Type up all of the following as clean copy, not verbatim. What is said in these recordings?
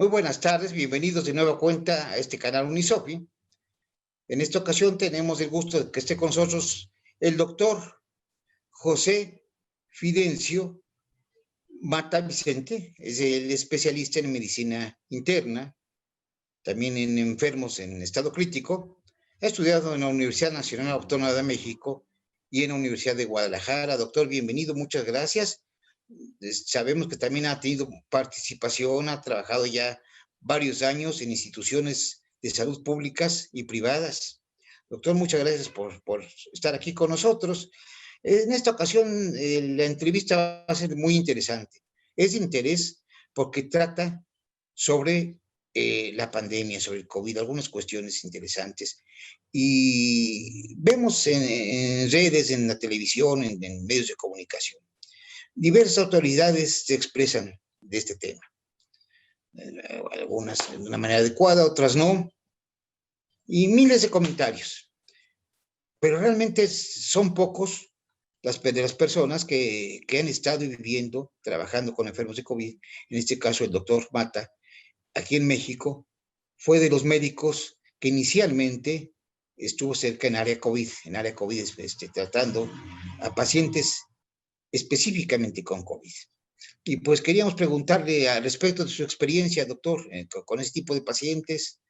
Muy buenas tardes, bienvenidos de nueva cuenta a este canal Unisofi. En esta ocasión tenemos el gusto de que esté con nosotros el doctor José Fidencio Mata Vicente, es el especialista en medicina interna, también en enfermos en estado crítico. Ha estudiado en la Universidad Nacional Autónoma de México y en la Universidad de Guadalajara. Doctor, bienvenido, muchas gracias. Sabemos que también ha tenido participación, ha trabajado ya varios años en instituciones de salud públicas y privadas. Doctor, muchas gracias por estar aquí con nosotros. En esta ocasión, la entrevista va a ser muy interesante. Es de interés porque trata sobre la pandemia, sobre el COVID, algunas cuestiones interesantes. Y vemos en redes, en la televisión, en medios de comunicación, diversas autoridades se expresan de este tema. Algunas de una manera adecuada, otras no, y miles de comentarios. Pero realmente son pocos de las personas que han estado viviendo, trabajando con enfermos de COVID. En este caso, el doctor Mata, aquí en México, fue de los médicos que inicialmente estuvo cerca en área COVID, tratando a pacientes específicamente con COVID. Y pues queríamos preguntarle al respecto de su experiencia, doctor, con este tipo de pacientes,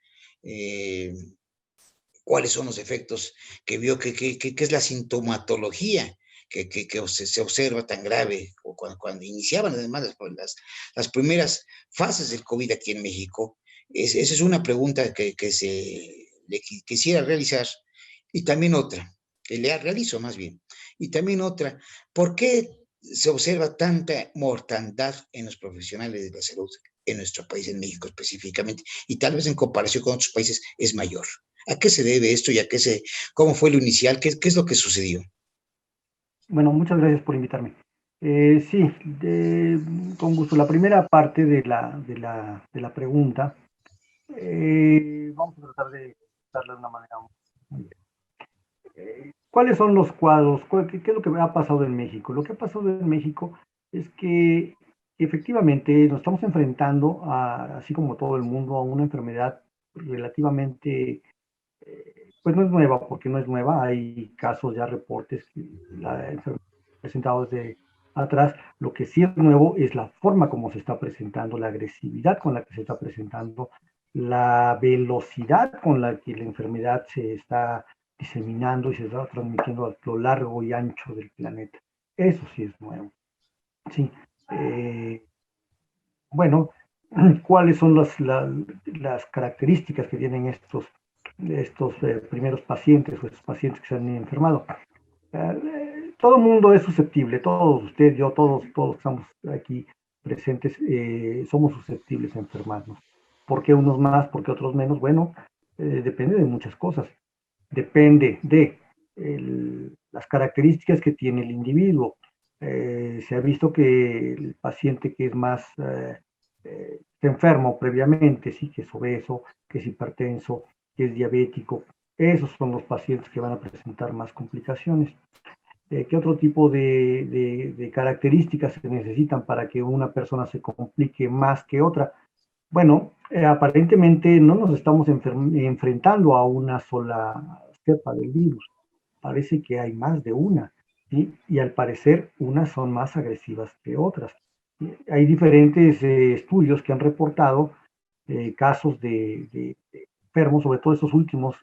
eh, cuáles son los efectos que vio, qué es la sintomatología que se observa tan grave, o cuando iniciaban además las primeras fases del COVID aquí en México. Esa es una pregunta que le quisiera realizar. Y también otra, que le realizo más bien. Y también otra, ¿por qué se observa tanta mortandad en los profesionales de la salud en nuestro país, en México específicamente? Y tal vez en comparación con otros países es mayor. ¿A qué se debe esto y cómo fue lo inicial? ¿Qué es lo que sucedió? Bueno, muchas gracias por invitarme. Sí, con gusto. La primera parte de la pregunta, vamos a tratar de darle de una manera muy bien. ¿Cuáles son los cuadros? ¿Qué es lo que ha pasado en México? Lo que ha pasado en México es que efectivamente nos estamos enfrentando, así como todo el mundo, a una enfermedad relativamente, pues no es nueva, porque no es nueva. Hay casos, ya reportes que la enfermedad presentado desde atrás. Lo que sí es nuevo es la forma como se está presentando, la agresividad con la que se está presentando, la velocidad con la que la enfermedad se está diseminando y se está transmitiendo a lo largo y ancho del planeta. Eso sí es nuevo. Sí. Bueno, ¿cuáles son las características que tienen estos primeros pacientes o estos pacientes que se han enfermado? Todo el mundo es susceptible, todos, usted, yo, todos estamos aquí presentes, somos susceptibles a enfermarnos. ¿Por qué unos más, por qué otros menos? Bueno, depende de muchas cosas. Depende de las características que tiene el individuo. Se ha visto que el paciente que es más enfermo previamente, sí, que es obeso, que es hipertenso, que es diabético, esos son los pacientes que van a presentar más complicaciones. ¿Qué otro tipo de características se necesitan para que una persona se complique más que otra? Bueno, aparentemente no nos estamos enfrentando a una sola cepa del virus. Parece que hay más de una, ¿sí? Y al parecer unas son más agresivas que otras. Hay diferentes estudios que han reportado casos de enfermos, sobre todo estos últimos,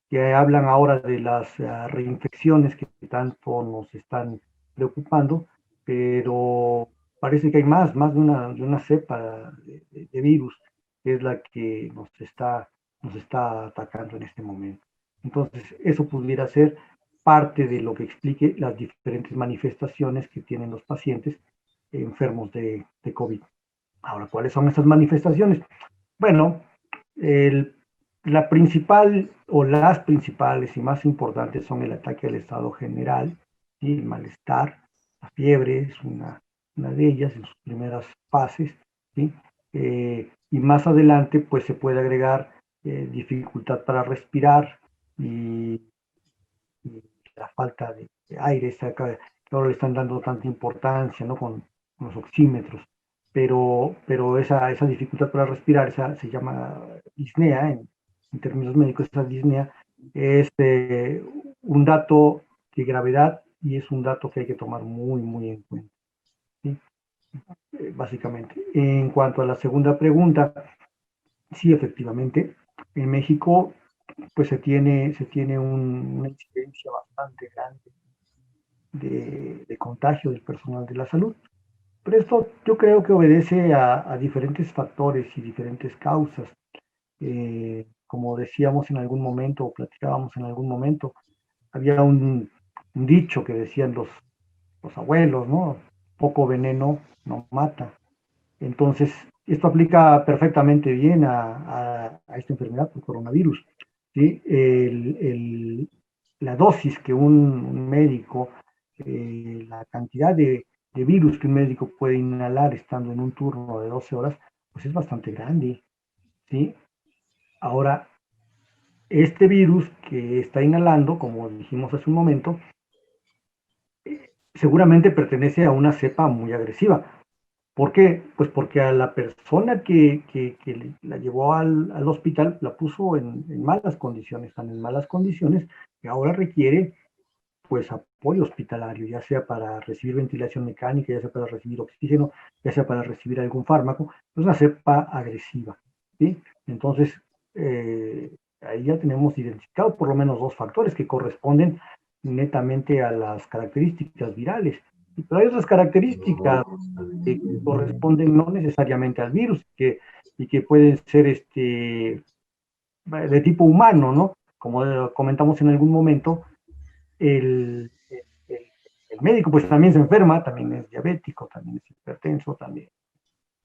que hablan ahora de las reinfecciones que tanto nos están preocupando, pero parece que hay más de una cepa de virus, que es la que nos está atacando en este momento. Entonces, eso pudiera ser parte de lo que explique las diferentes manifestaciones que tienen los pacientes enfermos de COVID. Ahora, ¿cuáles son estas manifestaciones? Bueno, el la principal o las principales y más importantes son el ataque al estado general, ¿sí? El malestar, la fiebre es una de ellas en sus primeras fases, ¿sí? Y más adelante pues se puede agregar dificultad para respirar y la falta de aire, que ahora le están dando tanta importancia, ¿no? Con los oxímetros. pero esa dificultad para respirar, esa se llama disnea, en términos médicos, esa disnea es un dato de gravedad y es un dato que hay que tomar muy, muy en cuenta, ¿sí? Básicamente. En cuanto a la segunda pregunta, sí, efectivamente, en México pues se tiene una incidencia bastante grande de contagio del personal de la salud. Pero esto yo creo que obedece a diferentes factores y diferentes causas. Como decíamos en algún momento, o platicábamos en algún momento, había un dicho que decían los abuelos, ¿no? Poco veneno no mata. Entonces, esto aplica perfectamente bien a esta enfermedad por coronavirus, ¿sí? La dosis que un médico, la cantidad de virus que un médico puede inhalar estando en un turno de 12 horas, pues es bastante grande, ¿sí? Ahora, este virus que está inhalando, como dijimos hace un momento, seguramente pertenece a una cepa muy agresiva. ¿Por qué? Pues porque a la persona que la llevó al hospital la puso en malas condiciones, tan en malas condiciones que ahora requiere pues apoyo hospitalario, ya sea para recibir ventilación mecánica, ya sea para recibir oxígeno, ya sea para recibir algún fármaco. Es una cepa agresiva, ¿sí? Entonces, ahí ya tenemos identificado por lo menos dos factores que corresponden netamente a las características virales. Pero hay otras características que corresponden no necesariamente al virus y que pueden ser de tipo humano, ¿no? Como comentamos en algún momento, el, el, el médico pues también se enferma, también es diabético, también es hipertenso, también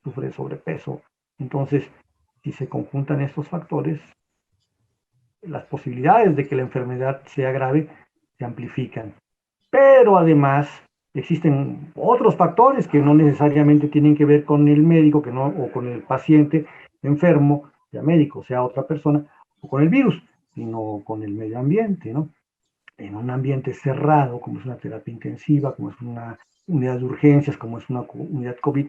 sufre de sobrepeso. Entonces, si se conjuntan estos factores, las posibilidades de que la enfermedad sea grave se amplifican. Pero además existen otros factores que no necesariamente tienen que ver con el médico que no, o con el paciente enfermo, sea médico, sea otra persona, o con el virus, sino con el medio ambiente, ¿no? En un ambiente cerrado, como es una terapia intensiva, como es una unidad de urgencias, como es una unidad COVID,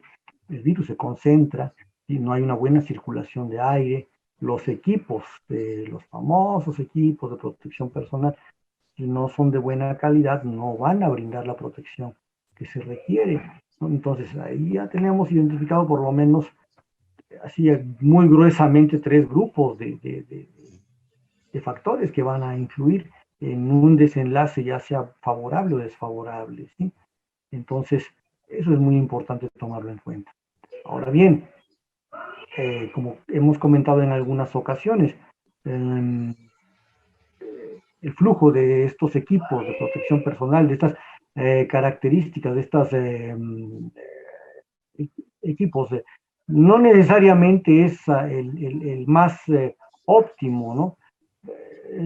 el virus se concentra y no hay una buena circulación de aire. Los equipos, los famosos equipos de protección personal, si no son de buena calidad, no van a brindar la protección que se requiere, ¿no? Entonces, ahí ya tenemos identificado por lo menos, así muy gruesamente, tres grupos de factores que van a influir en un desenlace, ya sea favorable o desfavorable, ¿sí? Entonces, eso es muy importante tomarlo en cuenta. Ahora bien, como hemos comentado en algunas ocasiones, eh, el flujo de estos equipos de protección personal, de estas características, de estos equipos, no necesariamente es el más óptimo, ¿no?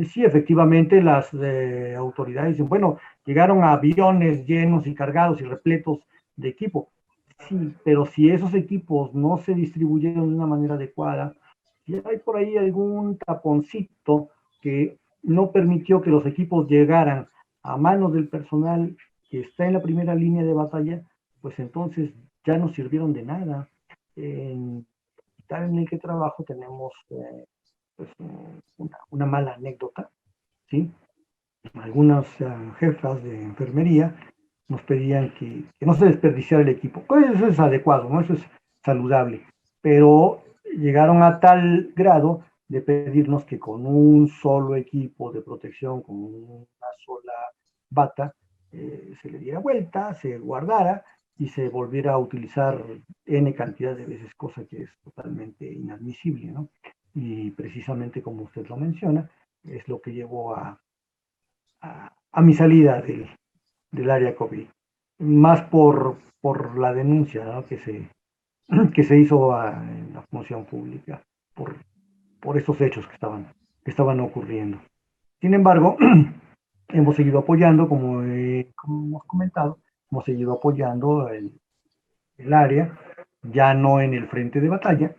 Sí, efectivamente, las autoridades dicen, bueno, llegaron aviones llenos y cargados y repletos de equipo. Sí, pero si esos equipos no se distribuyeron de una manera adecuada, si hay por ahí algún taponcito que no permitió que los equipos llegaran a manos del personal que está en la primera línea de batalla, pues entonces ya no sirvieron de nada. En el hospital en el que trabajo tenemos pues, una mala anécdota, ¿sí? Algunas jefas de enfermería nos pedían que no se desperdiciara el equipo. Pues eso es adecuado, ¿no? Eso es saludable. Pero llegaron a tal grado de pedirnos que con un solo equipo de protección, con una sola bata, se le diera vuelta, se guardara y se volviera a utilizar N cantidad de veces, cosa que es totalmente inadmisible, ¿no? Y precisamente como usted lo menciona, es lo que llevó a mi salida del área COVID, más por la denuncia, ¿no? que se hizo en la función pública por estos hechos que estaban ocurriendo. Sin embargo, hemos seguido apoyando, como hemos comentado, hemos seguido apoyando el área, ya no en el frente de batalla,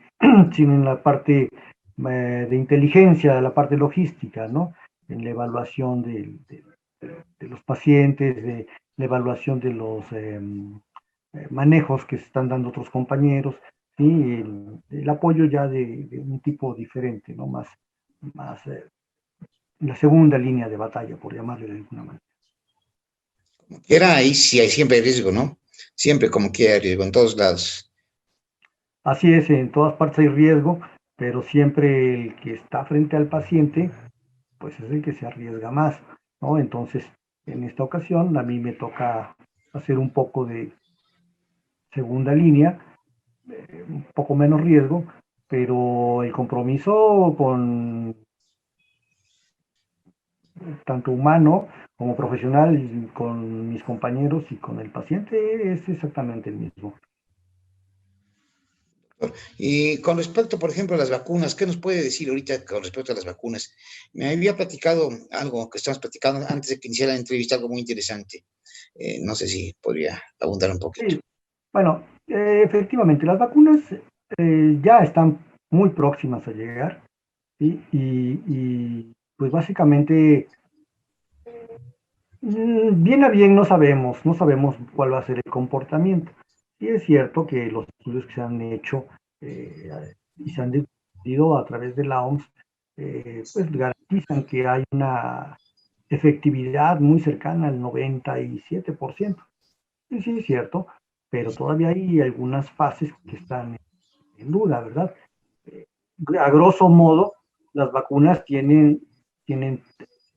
sino en la parte de inteligencia, la parte logística, ¿no? En la evaluación de los pacientes, de la evaluación manejos que se están dando otros compañeros, ¿sí? El apoyo ya de un tipo diferente, ¿no? Más la segunda línea de batalla, por llamarle de alguna manera. Era ahí sí hay siempre riesgo, ¿no? Siempre como que hay riesgo en todos lados. Así es, en todas partes hay riesgo, pero siempre el que está frente al paciente, pues es el que se arriesga más, ¿no? Entonces, en esta ocasión a mí me toca hacer un poco de segunda línea, un poco menos riesgo, pero el compromiso con tanto humano como profesional, con mis compañeros y con el paciente es exactamente el mismo. Y con respecto, por ejemplo, a las vacunas, ¿qué nos puede decir ahorita con respecto a las vacunas? Me había platicado algo que estamos platicando antes de que iniciara la entrevista, algo muy interesante. No sé si podría abundar un poquito. Sí, bueno, efectivamente, las vacunas ya están muy próximas a llegar, ¿sí? Pues básicamente, bien a bien no sabemos cuál va a ser el comportamiento. Y es cierto que los estudios que se han hecho y se han difundido a través de la OMS, pues garantizan que hay una efectividad muy cercana al 97%. Sí, sí, es cierto, pero todavía hay algunas fases que están en duda, ¿verdad? Eh, a grosso modo, las vacunas tienen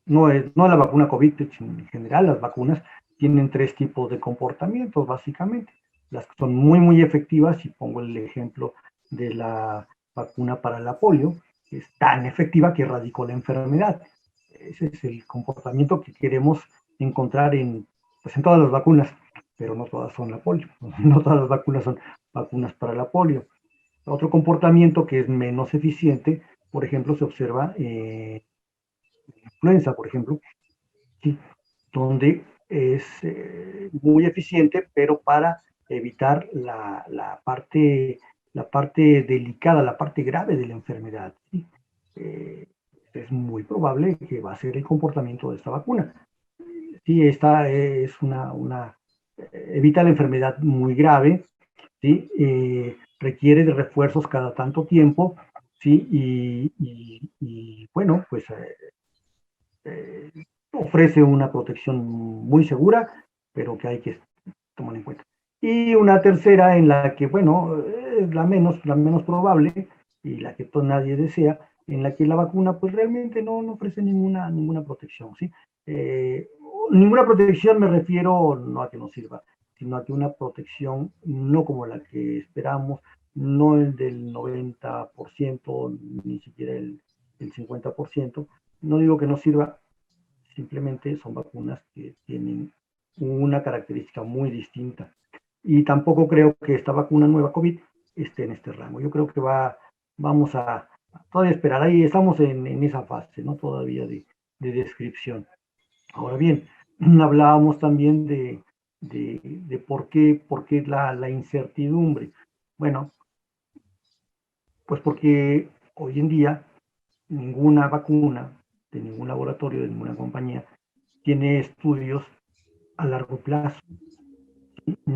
no la vacuna COVID, sino en general las vacunas tienen tres tipos de comportamientos, básicamente. Las que son muy, muy efectivas, y pongo el ejemplo de la vacuna para la polio, que es tan efectiva que erradicó la enfermedad. Ese es el comportamiento que queremos encontrar pues en todas las vacunas, pero no todas son la polio, no todas las vacunas son vacunas para la polio. Otro comportamiento que es menos eficiente, por ejemplo, se observa influenza, por ejemplo, ¿sí? Donde es muy eficiente, pero para evitar la parte delicada, la parte grave de la enfermedad, ¿sí? Es muy probable que va a ser el comportamiento de esta vacuna. Sí, esta es evita la enfermedad muy grave, ¿sí? Requiere de refuerzos cada tanto tiempo, ¿sí? Y bueno, pues eh, ofrece una protección muy segura, pero que hay que tomar en cuenta. Y una tercera en la que, bueno, es la menos probable y la que pues nadie desea, en la que la vacuna pues realmente no ofrece ninguna protección, ¿sí? Eh, Ninguna protección me refiero no a que no sirva, sino a que una protección no como la que esperamos, no el del 90%, ni siquiera el 50%. No digo que no sirva, simplemente son vacunas que tienen una característica muy distinta. Y tampoco creo que esta vacuna nueva COVID esté en este rango. Yo creo que vamos a todavía esperar. Ahí estamos en esa fase, ¿no? Todavía de descripción. Ahora bien, hablábamos también de por qué la incertidumbre. Bueno, pues porque hoy en día ninguna vacuna de ningún laboratorio, de ninguna compañía, tiene estudios a largo plazo.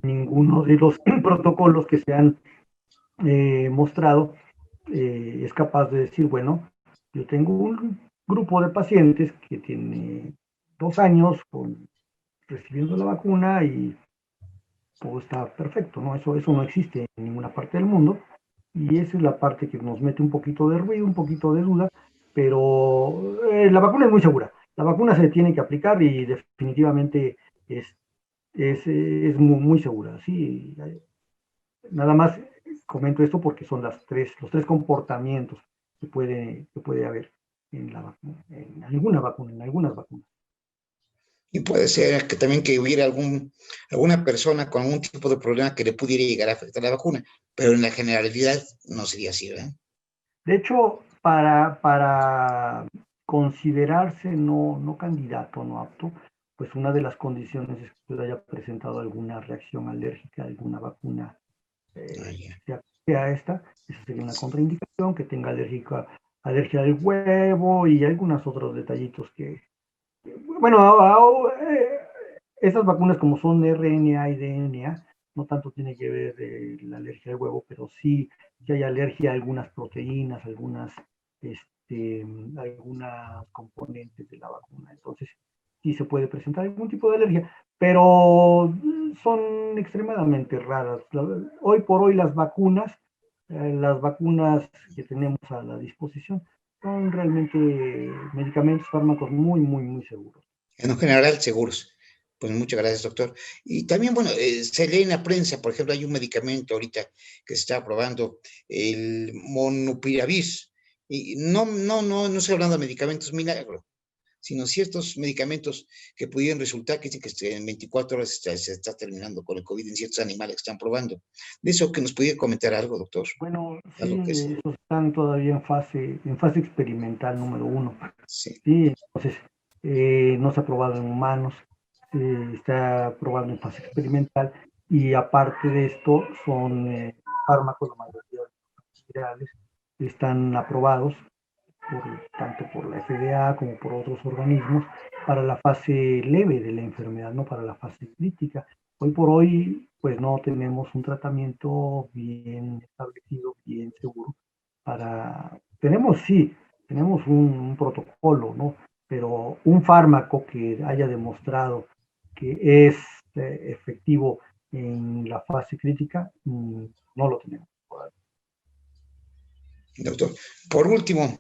Ninguno de los protocolos que se han mostrado es capaz de decir, bueno, yo tengo un grupo de pacientes que tiene 2 años recibiendo la vacuna y todo está perfecto, ¿no? Eso no existe en ninguna parte del mundo, y esa es la parte que nos mete un poquito de ruido, un poquito de duda, pero la vacuna es muy segura. La vacuna se tiene que aplicar y definitivamente es muy, muy segura, ¿sí? Nada más comento esto porque son los tres comportamientos que puede haber en la vacuna, en alguna vacuna, en algunas vacunas. Y puede ser que también que hubiera alguna persona con algún tipo de problema que le pudiera llegar a afectar la vacuna, pero en la generalidad no sería así, ¿verdad? De hecho, para considerarse no candidato, no apto, pues una de las condiciones es que usted haya presentado alguna reacción alérgica a alguna vacuna, Ah, ya. sea esta, esa sería una contraindicación, que tenga alergia al huevo y algunos otros detallitos bueno, estas vacunas como son RNA y DNA, no tanto tiene que ver la alergia al huevo, pero sí que hay alergia a algunas proteínas, algunas componentes de la vacuna. Entonces, sí se puede presentar algún tipo de alergia, pero son extremadamente raras. Hoy por hoy las vacunas que tenemos a la disposición son realmente medicamentos, fármacos muy, muy, muy seguros. En general, seguros. Pues muchas gracias, doctor. Y también, bueno, se lee en la prensa, por ejemplo, hay un medicamento ahorita que se está aprobando, el Monupiravir. Y no estoy hablando de medicamentos milagro, sino ciertos medicamentos que pudieran resultar que dicen que en 24 horas se está terminando con el COVID en ciertos animales que están probando. De eso que nos pudiera comentar algo, doctor. Bueno, sí, Algo que es. esos están todavía en fase experimental número 1. Sí. Sí, entonces no se ha probado en humanos, está probando en fase experimental y aparte de esto son fármacos, la mayoría de los antivirales están aprobados tanto por la FDA como por otros organismos para la fase leve de la enfermedad, no para la fase crítica. Hoy por hoy, pues no tenemos un tratamiento bien establecido, bien seguro tenemos un protocolo, ¿no? Pero un fármaco que haya demostrado que es efectivo en la fase crítica, no lo tenemos. Doctor, por último,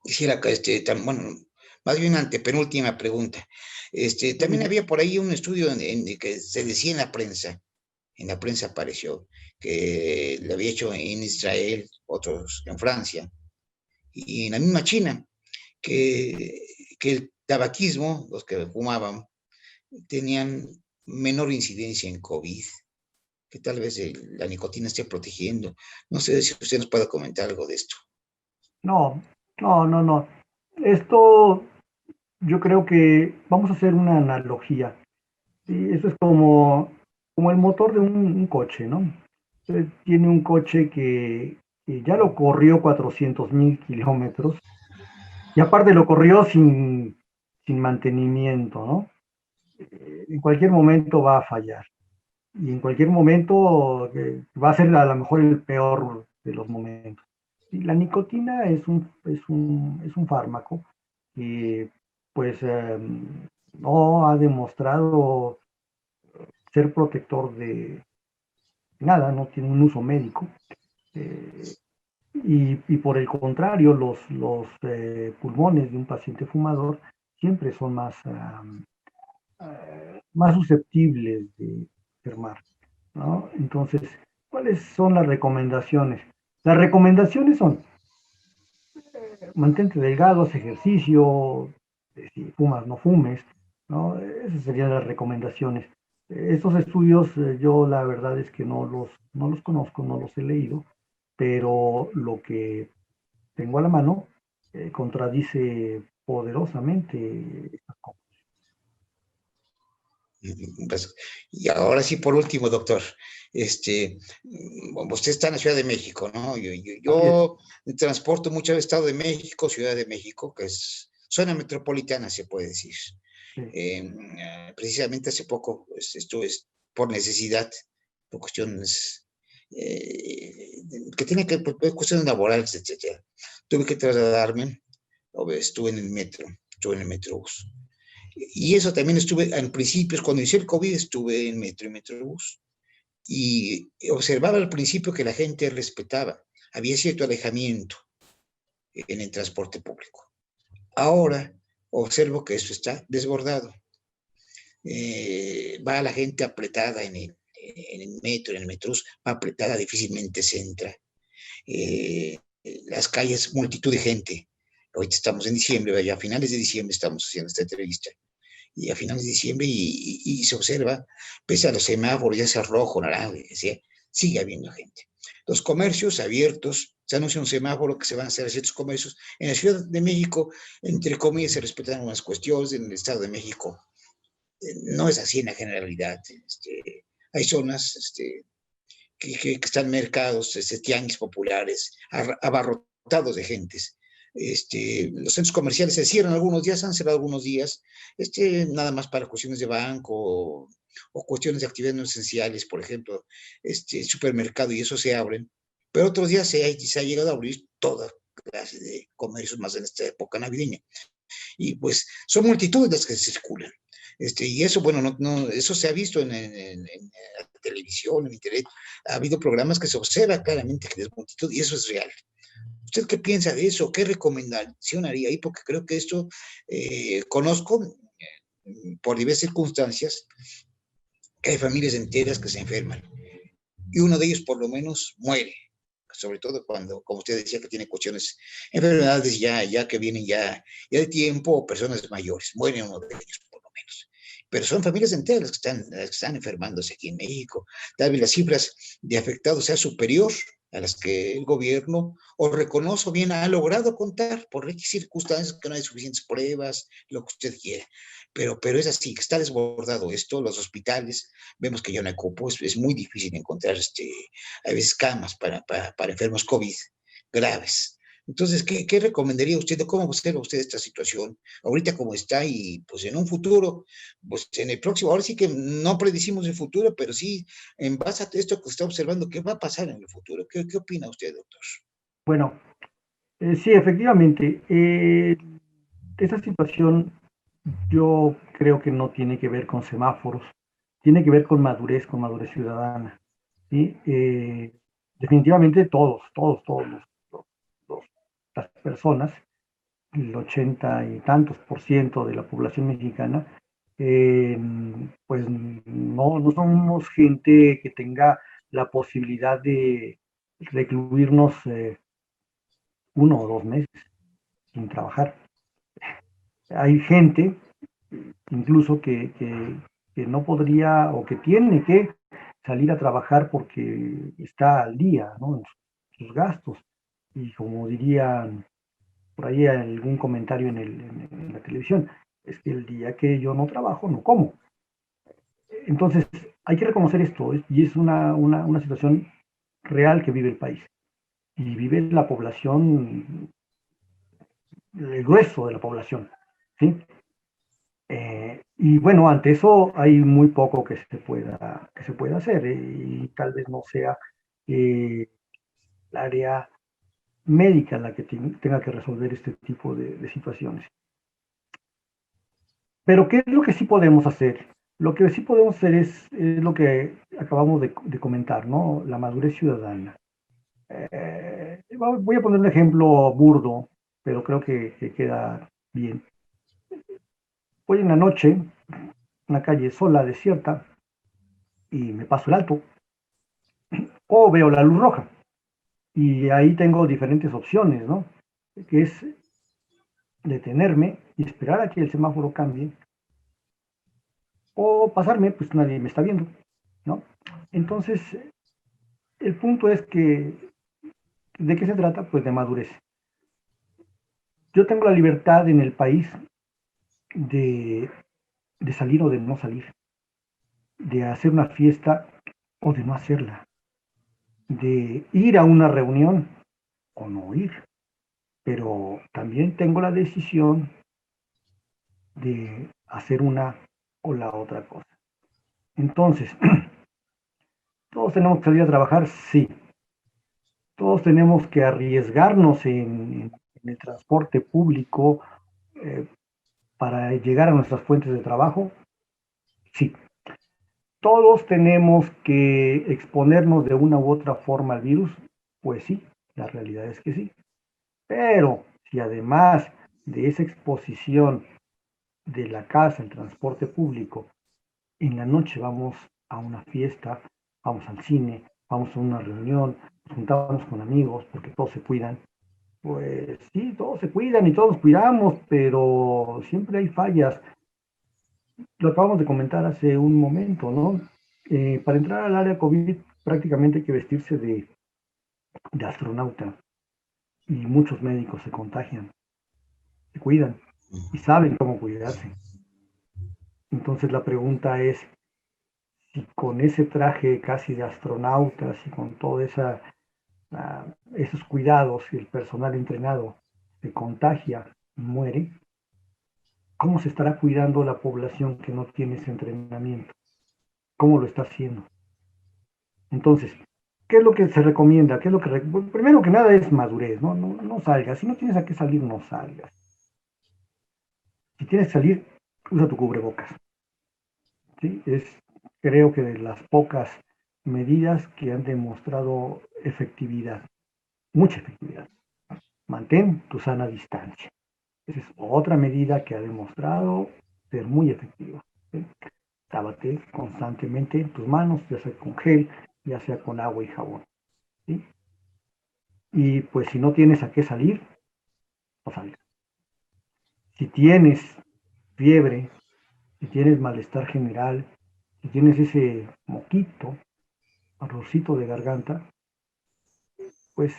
quisiera que, bueno, más bien antepenúltima pregunta. También había por ahí un estudio que se decía en la prensa apareció, que lo había hecho en Israel, otros en Francia, y en la misma China, que, que el tabaquismo, los que fumaban, tenían menor incidencia en COVID, que tal vez la nicotina esté protegiendo. No sé si usted nos puede comentar algo de esto. No, no. Esto yo creo que vamos a hacer una analogía. ¿Sí? Eso es como el motor de un coche, ¿no? Usted tiene un coche que ya lo corrió 400,000 kilómetros y aparte lo corrió sin mantenimiento, ¿no? En cualquier momento va a fallar y en cualquier momento va a ser a lo mejor el peor de los momentos. Y la nicotina es un fármaco que pues no ha demostrado ser protector de nada, no tiene un uso médico. Eh, y por el contrario, los pulmones de un paciente fumador siempre son más susceptibles de enfermar, ¿no? Entonces, ¿cuáles son las recomendaciones? Las recomendaciones son, mantente delgado, haz ejercicio, si fumas, no fumes, ¿no? Esas serían las recomendaciones. Estos estudios yo la verdad es que no los conozco, no los he leído, pero lo que tengo a la mano contradice poderosamente estas cosas. Pues, y ahora sí, por último, doctor, usted está en la Ciudad de México, ¿no? Yo transporto mucho al Estado de México, Ciudad de México, que es zona metropolitana, se puede decir. Sí. Precisamente hace poco estuve por necesidad, por cuestiones que tienen que ver cuestiones laborales, etcétera. Tuve que trasladarme, estuve en el metro, estuve en el metrobús. Y eso también estuve, en principios, cuando inició el COVID, estuve en metro y metrobús. Y observaba al principio que la gente respetaba. Había cierto alejamiento en el transporte público. Ahora observo que eso está desbordado. Va la gente apretada en el metro, en el metrobús, va apretada, difícilmente se entra. Las calles, multitud de gente. Ahorita estamos en diciembre, ya a finales de diciembre estamos haciendo esta entrevista. Y a finales de diciembre y se observa, pese a los semáforos, ya sea rojo, naranja, sigue habiendo gente. Los comercios abiertos, se anuncia un semáforo que se van a hacer a ciertos comercios. En la Ciudad de México, entre comillas, se respetan unas cuestiones, en el Estado de México no es así en la generalidad. Hay zonas que están mercados, tianguis populares, abarrotados de gentes. Los centros comerciales se cierran algunos días, han cerrado algunos días, nada más para cuestiones de banco, o cuestiones de actividades no esenciales, por ejemplo, supermercado y eso se abren, pero otros días se ha llegado a abrir toda clase de comercios más en esta época navideña. Y pues son multitudes las que circulan. Y eso, bueno, eso se ha visto en la televisión, en internet. Ha habido programas que se observa claramente que es multitud y eso es real. ¿Usted qué piensa de eso? ¿Qué recomendación haría ahí? Porque creo que esto conozco por diversas circunstancias que hay familias enteras que se enferman y uno de ellos por lo menos muere, sobre todo cuando, como usted decía, que tiene cuestiones, enfermedades ya que vienen ya de tiempo o personas mayores, muere uno de ellos por lo menos. Pero son familias enteras las que están enfermándose aquí en México. Tal vez las cifras de afectados sea superior a las que el gobierno o reconoce o bien ha logrado contar por X circunstancias que no hay suficientes pruebas, lo que usted quiera. Pero es así, que está desbordado esto, los hospitales, vemos que ya no hay cupos, es muy difícil encontrar a veces camas para enfermos COVID graves. Entonces, ¿qué recomendaría usted? ¿Cómo observa usted esta situación? Ahorita como está y pues en un futuro, pues en el próximo, ahora sí que no predicimos el futuro, pero sí en base a esto que está observando, ¿qué va a pasar en el futuro? ¿Qué opina usted, doctor? Bueno, sí, efectivamente, esta situación yo creo que no tiene que ver con semáforos, tiene que ver con madurez ciudadana. ¿Sí? Definitivamente todos las personas, el 80 y tantos por ciento de la población mexicana, pues no somos gente que tenga la posibilidad de recluirnos 1 o 2 meses sin trabajar. Hay gente incluso que no podría o que tiene que salir a trabajar porque está al día, ¿no? En sus gastos. Y como dirían por ahí algún comentario en la televisión, es que el día que yo no trabajo, no como. Entonces, hay que reconocer esto, y es una situación real que vive el país. Y vive la población, el grueso de la población, ¿sí? Y bueno, ante eso hay muy poco que se pueda hacer, y tal vez no sea el área médica la que tenga que resolver este tipo de situaciones. Pero ¿qué es lo que sí podemos hacer? Lo que sí podemos hacer es lo que acabamos de comentar, ¿no? La madurez ciudadana. Voy a poner un ejemplo burdo, pero creo que queda bien. Voy en la noche, una calle sola, desierta, y me paso el alto, o veo la luz roja. Y ahí tengo diferentes opciones, ¿no? Que es detenerme y esperar a que el semáforo cambie, o pasarme, pues nadie me está viendo, ¿no? Entonces, el punto es que, ¿de qué se trata? Pues de madurez. Yo tengo la libertad en el país de, de salir o de no salir, de hacer una fiesta o de no hacerla, de ir a una reunión o no ir, pero también tengo la decisión de hacer una o la otra cosa. Entonces, ¿todos tenemos que salir a trabajar? Sí. ¿Todos tenemos que arriesgarnos en el transporte público eh, para llegar a nuestras fuentes de trabajo? Sí. ¿Todos tenemos que exponernos de una u otra forma al virus? Pues sí, la realidad es que sí. Pero si además de esa exposición de la casa, el transporte público, en la noche vamos a una fiesta, vamos al cine, vamos a una reunión, nos juntamos con amigos porque todos se cuidan, pues sí, todos se cuidan y todos cuidamos, pero siempre hay fallas. Lo acabamos de comentar hace un momento, ¿no? Para entrar al área COVID prácticamente hay que vestirse de astronauta y muchos médicos se contagian, se cuidan y saben cómo cuidarse. Entonces la pregunta es si con ese traje casi de astronautas y con todos esos cuidados y el personal entrenado se contagia y muere, ¿cómo se estará cuidando la población que no tiene ese entrenamiento? cómo lo está haciendo. Entonces, ¿qué es lo que se recomienda? ¿Qué es lo que primero que nada es madurez, ¿no? No salgas. Si no tienes a qué salir, no salgas. Si tienes que salir, usa tu cubrebocas. ¿Sí? Creo que de las pocas medidas que han demostrado efectividad, mucha efectividad. Mantén tu sana distancia. Esa es otra medida que ha demostrado ser muy efectiva. ¿Sí? Lávate constantemente tus manos, ya sea con gel, ya sea con agua y jabón. ¿Sí? Y pues si no tienes a qué salir, no salgas. Si tienes fiebre, si tienes malestar general, si tienes ese moquito, arrocito de garganta, pues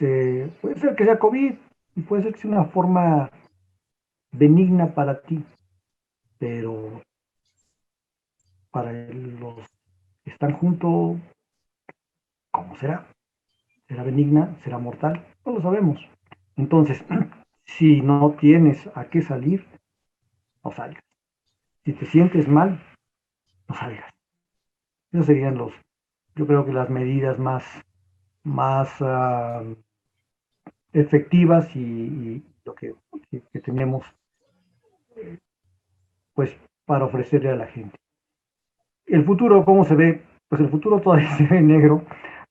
puede ser que sea COVID y puede ser que sea una forma benigna para ti, pero para los que están juntos, ¿cómo será? ¿Será benigna? ¿Será mortal? No lo sabemos. Entonces, si no tienes a qué salir, no salgas. Si te sientes mal, no salgas. Esos serían yo creo que las medidas más efectivas y lo que tenemos pues para ofrecerle a la gente. El futuro, ¿cómo se ve? Pues el futuro todavía se ve negro.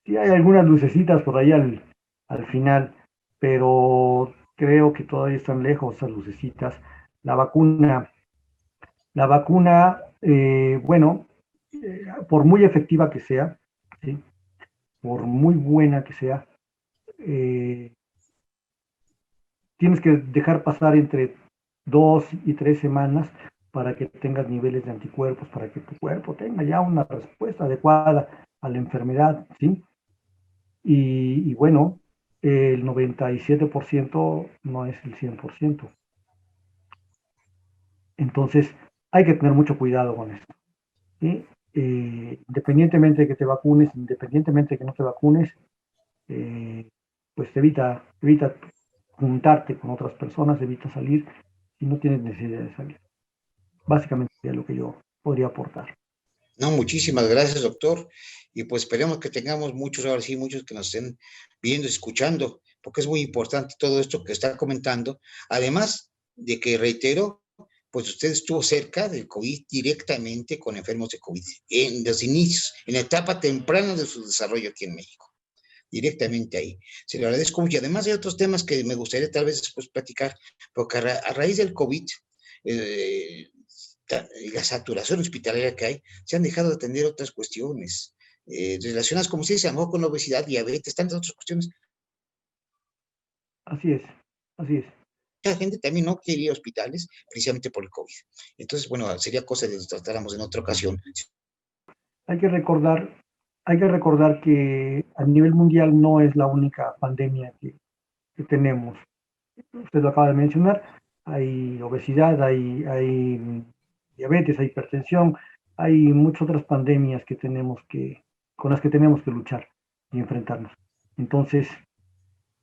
Sí hay algunas lucecitas por ahí al final, pero creo que todavía están lejos esas lucecitas. La vacuna, bueno, por muy efectiva que sea, ¿sí? Por muy buena que sea, tienes que dejar pasar entre 2 y 3 semanas para que tengas niveles de anticuerpos, para que tu cuerpo tenga ya una respuesta adecuada a la enfermedad, ¿sí? Y bueno, el 97% no es el 100%. Entonces, hay que tener mucho cuidado con esto, ¿sí? Independientemente de que te vacunes, independientemente de que no te vacunes, pues evita juntarte con otras personas, evita salir si no tienes necesidad de salir. Básicamente es lo que yo podría aportar. No, muchísimas gracias, doctor. Y pues esperemos que tengamos muchos, ahora sí, muchos que nos estén viendo, escuchando, porque es muy importante todo esto que está comentando. Además de que, reitero, pues usted estuvo cerca del COVID directamente con enfermos de COVID en los inicios, en la etapa temprana de su desarrollo aquí en México, directamente ahí. Se lo agradezco mucho. Y además hay otros temas que me gustaría tal vez después platicar, porque a raíz del COVID, eh, la saturación hospitalaria que hay, se han dejado de atender otras cuestiones relacionadas, como se dice, a lo mejor con la obesidad, diabetes, tantas otras cuestiones. Así es, así es. La gente también no quiere ir a hospitales precisamente por el COVID. Entonces, bueno, sería cosa de que tratáramos en otra ocasión. Hay que recordar, que a nivel mundial no es la única pandemia que tenemos. Usted lo acaba de mencionar, hay obesidad, hay diabetes, hay hipertensión, hay muchas otras pandemias con las que tenemos que luchar y enfrentarnos. Entonces,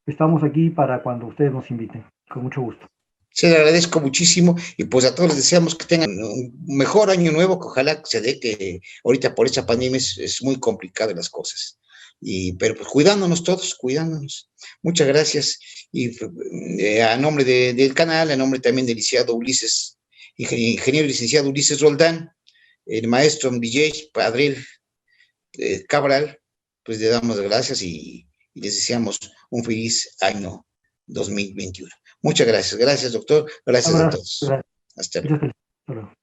estamos aquí para cuando ustedes nos inviten, con mucho gusto. Se le agradezco muchísimo y pues a todos les deseamos que tengan un mejor año nuevo, que ojalá se dé, que ahorita por esta pandemia es muy complicado las cosas. Pero pues cuidándonos todos, cuidándonos. Muchas gracias. Y a nombre del canal, a nombre también del licenciado Ulises, ingeniero licenciado Ulises Roldán, el maestro DJ Padril Cabral, pues le damos gracias y les deseamos un feliz año 2021. Muchas gracias. Gracias, doctor. Gracias a todos. Gracias. Hasta luego.